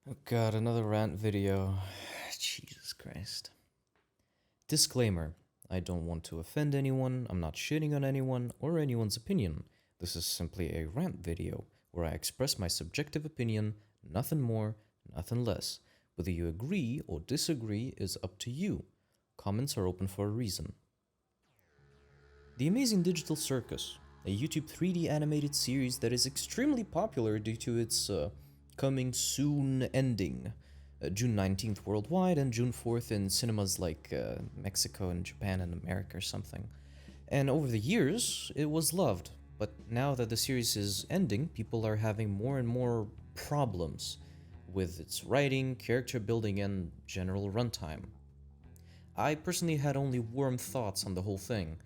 Oh god, another rant video. Jesus Christ. Disclaimer. I don't want to offend anyone, I'm not shitting on anyone or anyone's opinion. This is simply a rant video where I express my subjective opinion, nothing more, nothing less. Whether you agree or disagree is up to you. Comments are open for a reason. The Amazing Digital Circus, a YouTube 3D animated series that is extremely popular due to its coming soon ending. June 19th worldwide and June 4th in cinemas like Mexico and Japan and America or something. And over the years, it was loved. But now that the series is ending, people are having more and more problems with its writing, character building, and general runtime. I personally had only warm thoughts on the whole thing,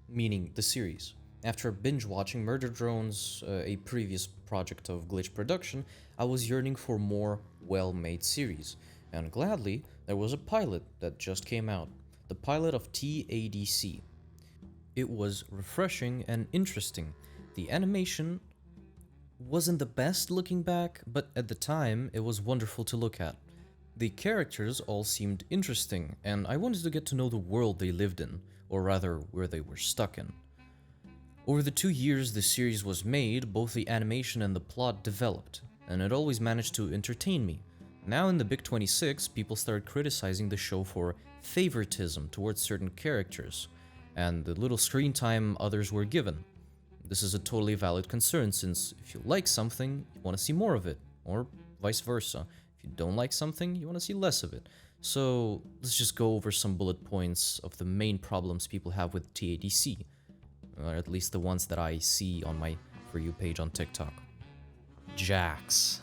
meaning the series. After binge watching Murder Drones, a previous project of Glitch Production, I was yearning for more well-made series, and gladly, there was a pilot that just came out, the pilot of TADC. It was refreshing and interesting. The animation wasn't the best looking back, but at the time, it was wonderful to look at. The characters all seemed interesting, and I wanted to get to know the world they lived in, or rather, where they were stuck in. Over the 2 years the series was made, both the animation and the plot developed, and it always managed to entertain me. Now in the Big 26, people started criticizing the show for favoritism towards certain characters, and the little screen time others were given. This is a totally valid concern, since if you like something, you want to see more of it, or vice versa. If you don't like something, you want to see less of it. So let's just go over some bullet points of the main problems people have with TADC. Or at least the ones that I see on my For You page on TikTok. Jax.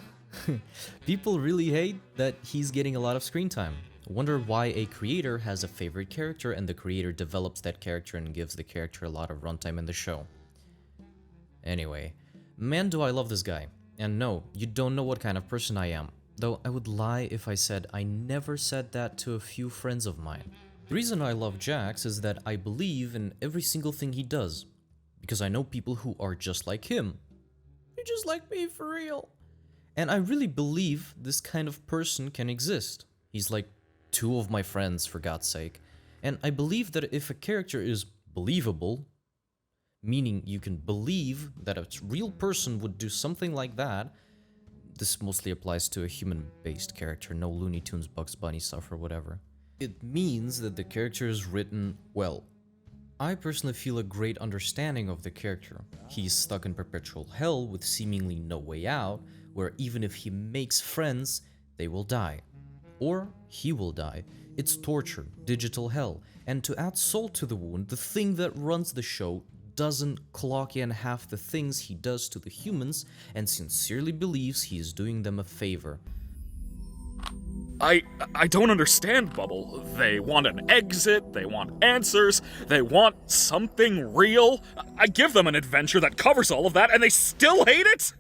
People really hate that he's getting a lot of screen time. Wonder why a creator has a favorite character and the creator develops that character and gives the character a lot of runtime in the show. Anyway, man do I love this guy. And no, you don't know what kind of person I am. Though I would lie if I said I never said that to a few friends of mine. The reason I love Jax is that I believe in every single thing he does, because I know people who are just like him. You're just like me for real. And I really believe this kind of person can exist. He's like two of my friends, for God's sake. And I believe that if a character is believable, meaning you can believe that a real person would do something like that, this mostly applies to a human-based character, no Looney Tunes, Bugs Bunny stuff or whatever. It means that the character is written well. I personally feel a great understanding of the character. He's stuck in perpetual hell with seemingly no way out, where even if he makes friends, they will die. Or he will die. It's torture, digital hell, and to add salt to the wound, the thing that runs the show doesn't clock in half the things he does to the humans and sincerely believes he is doing them a favor. I don't understand, Bubble. They want an exit, they want answers, they want something real. I give them an adventure that covers all of that, and they still hate it?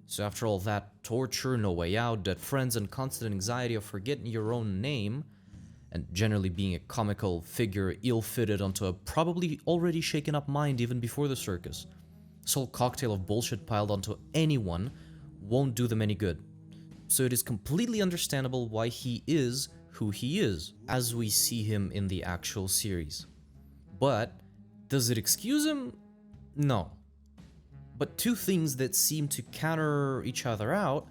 So after all that torture, no way out, dead friends, and constant anxiety of forgetting your own name, and generally being a comical figure ill-fitted onto a probably already shaken up mind even before the circus, this whole cocktail of bullshit piled onto anyone won't do them any good. So it is completely understandable why he is who he is, as we see him in the actual series. But, does it excuse him? No. But two things that seem to counter each other out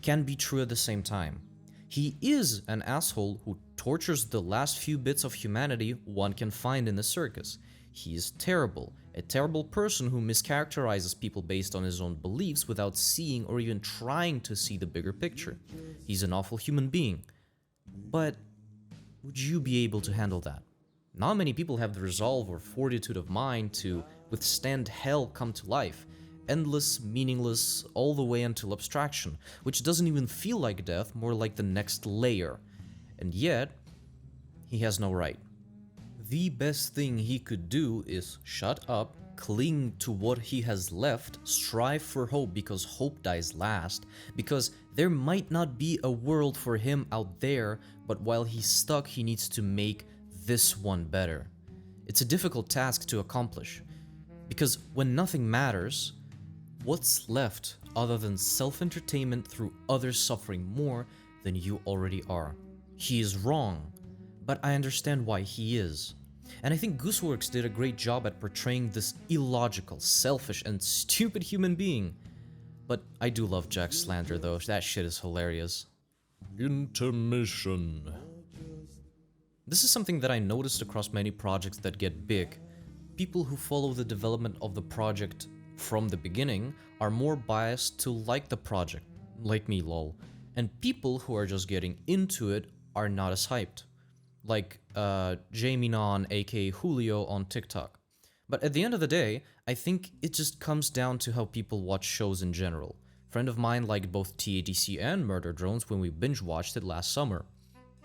can be true at the same time. He is an asshole who tortures the last few bits of humanity one can find in the circus. He is terrible, a terrible person who mischaracterizes people based on his own beliefs without seeing or even trying to see the bigger picture. He's an awful human being. But would you be able to handle that? Not many people have the resolve or fortitude of mind to withstand hell come to life. Endless, meaningless, all the way until abstraction, which doesn't even feel like death, more like the next layer. And yet, he has no right. The best thing he could do is shut up, cling to what he has left, strive for hope because hope dies last, because there might not be a world for him out there, but while he's stuck, he needs to make this one better. It's a difficult task to accomplish, because when nothing matters, what's left other than self-entertainment through others suffering more then you already are. He is wrong, but I understand why he is. And I think Gooseworks did a great job at portraying this illogical, selfish, and stupid human being. But I do love Jack's slander though, that shit is hilarious. Intermission. This is something that I noticed across many projects that get big. People who follow the development of the project from the beginning are more biased to like the project, like me lol. And people who are just getting into it are not as hyped. Like Jamie Non aka Julio on TikTok. But at the end of the day, I think it just comes down to how people watch shows in general. A friend of mine liked both TADC and Murder Drones when we binge watched it last summer.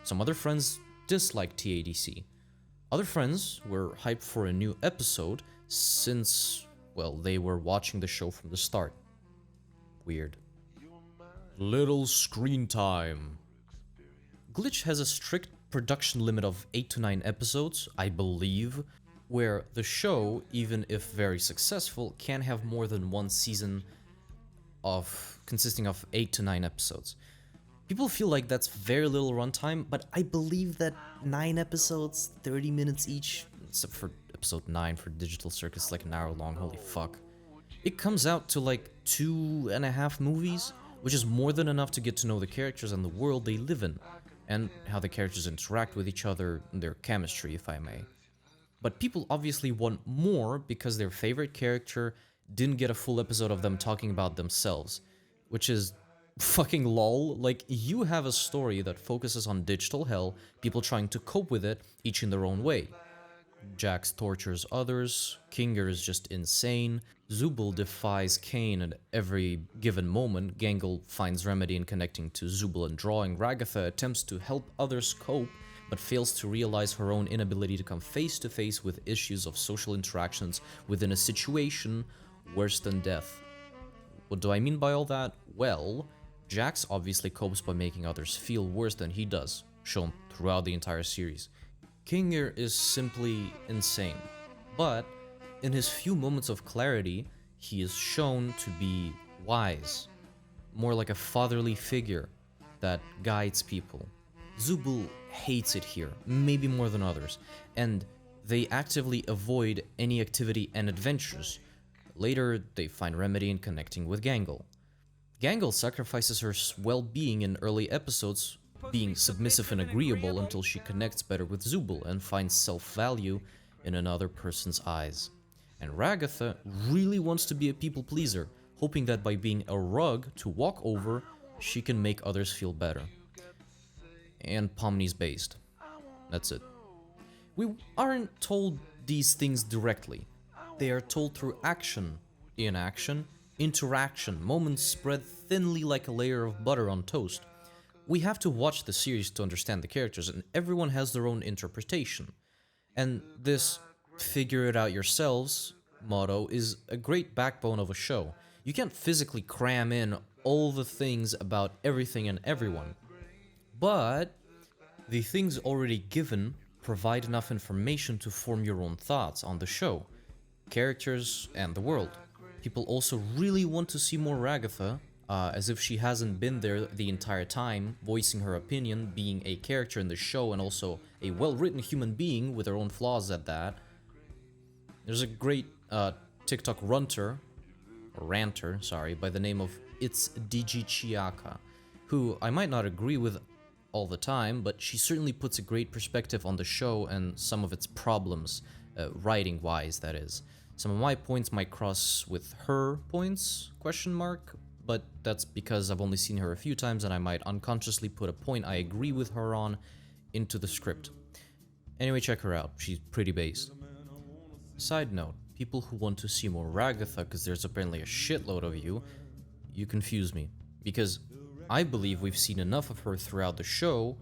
Some other friends disliked TADC. Other friends were hyped for a new episode since, well, they were watching the show from the start. Weird. Little screen time. Glitch has a strict production limit of 8 to 9 episodes, I believe, where the show, even if very successful, can have more than one season consisting of 8 to 9 episodes. People feel like that's very little runtime, but I believe that 9 episodes, 30 minutes each, except for episode 9 for Digital Circus, like an hour long, holy fuck. It comes out to like 2.5 movies, which is more than enough to get to know the characters and the world they live in, and how the characters interact with each other, their chemistry, if I may. But people obviously want more because their favorite character didn't get a full episode of them talking about themselves, which is fucking lol. Like, you have a story that focuses on digital hell, people trying to cope with it, each in their own way. Jax tortures others, Kinger is just insane, Zubul defies Kane at every given moment, Gangle finds remedy in connecting to Zubul and drawing, Ragatha attempts to help others cope, but fails to realize her own inability to come face to face with issues of social interactions within a situation worse than death. What do I mean by all that? Well, Jax obviously copes by making others feel worse than he does, shown throughout the entire series. Kinger is simply insane, but in his few moments of clarity, he is shown to be wise, more like a fatherly figure that guides people. Zubul hates it here, maybe more than others, and they actively avoid any activity and adventures. Later, they find remedy in connecting with Gangle. Gangle sacrifices her well-being in early episodes, being submissive and agreeable until she connects better with Zubul and finds self-value in another person's eyes. And Ragatha really wants to be a people-pleaser, hoping that by being a rug to walk over, she can make others feel better. And Pomni's based. That's it. We aren't told these things directly. They are told through action, inaction, interaction, moments spread thinly like a layer of butter on toast. We have to watch the series to understand the characters, and everyone has their own interpretation. And this figure it out yourselves motto is a great backbone of a show. You can't physically cram in all the things about everything and everyone. But the things already given provide enough information to form your own thoughts on the show, characters, and the world. People also really want to see more Ragatha, as if she hasn't been there the entire time, voicing her opinion, being a character in the show, and also a well-written human being with her own flaws at that. There's a great TikTok ranter, by the name of It's DG Chiaka, who I might not agree with all the time, but she certainly puts a great perspective on the show and some of its problems, writing-wise, that is. Some of my points might cross with her points, but that's because I've only seen her a few times and I might unconsciously put a point I agree with her on into the script. Anyway, check her out, she's pretty based. Side note, people who want to see more Ragatha because there's apparently a shitload of you confuse me, because I believe we've seen enough of her throughout the show,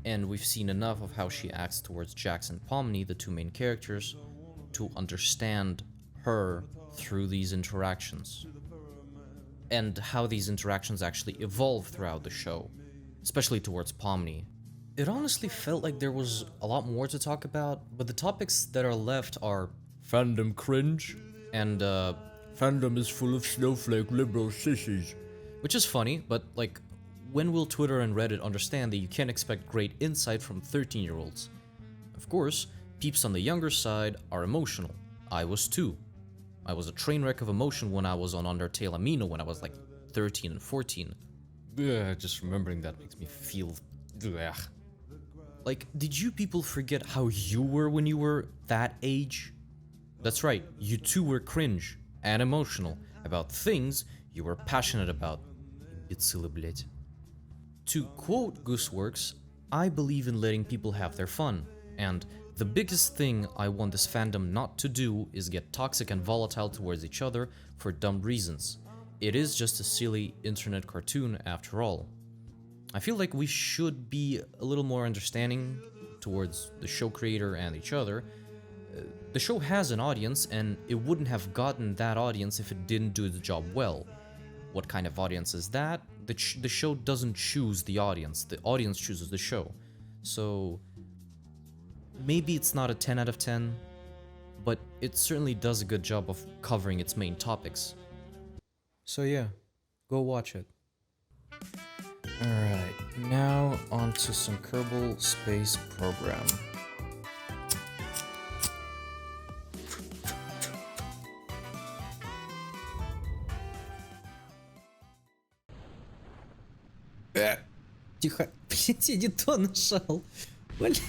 and we've seen enough of how she acts towards Jax and Pomni, the two main characters, to understand her through these interactions, and how these interactions actually evolve throughout the show, especially towards Pomni. It honestly felt like there was a lot more to talk about, but the topics that are left are fandom cringe and fandom is full of snowflake liberal sissies. Which is funny, but like, when will Twitter and Reddit understand that you can't expect great insight from 13-year-olds? Of course, peeps on the younger side are emotional. I was too. I was a train wreck of emotion when I was on Undertale Amino when I was like 13 and 14. Ugh, just remembering that makes me feel... Ugh. Like, did you people forget how you were when you were that age? That's right, you too were cringe and emotional about things you were passionate about. Imbecile, блять. To quote Gooseworks, I believe in letting people have their fun, and the biggest thing I want this fandom not to do is get toxic and volatile towards each other for dumb reasons. It is just a silly internet cartoon after all. I feel like we should be a little more understanding towards the show creator and each other. The show has an audience, and it wouldn't have gotten that audience if it didn't do the job well. What kind of audience is that? The show doesn't choose the audience chooses the show. So maybe it's not a 10 out of 10, but it certainly does a good job of covering its main topics. So yeah, go watch it. Alright, now on to some Kerbal Space Program. Тихо, блять, я не то нажал. Блять.